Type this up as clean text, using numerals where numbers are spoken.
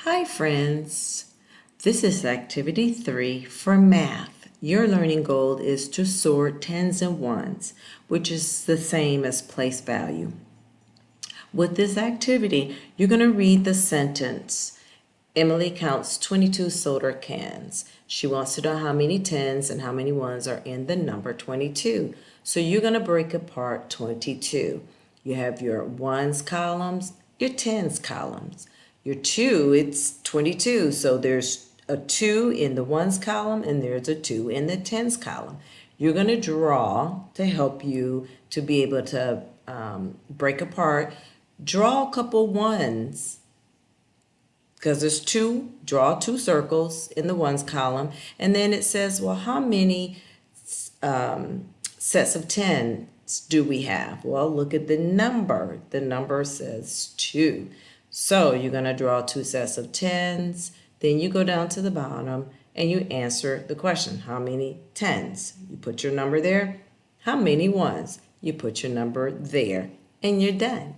Hi friends, this is activity 3 for math. Your learning goal is to sort tens and ones, which is the same as place value. With this activity, you're going to read the sentence. Emily counts 22 soda cans. She wants to know how many tens and how many ones are in the number 22. So you're going to break apart 22. You have your ones columns, your tens columns. Your 2, it's 22, so there's a 2 in the ones column and there's a 2 in the tens column. You're going to draw to help you to be able to break apart. Draw a couple ones because there's 2. Draw 2 circles in the ones column, and then it says, well, how many sets of tens do we have? Well, look at the number. The number says 2. So you're going to draw 2 sets of tens. Then you go down to the bottom and you answer the question. How many tens? You put your number there. How many ones? You put your number there. And you're done.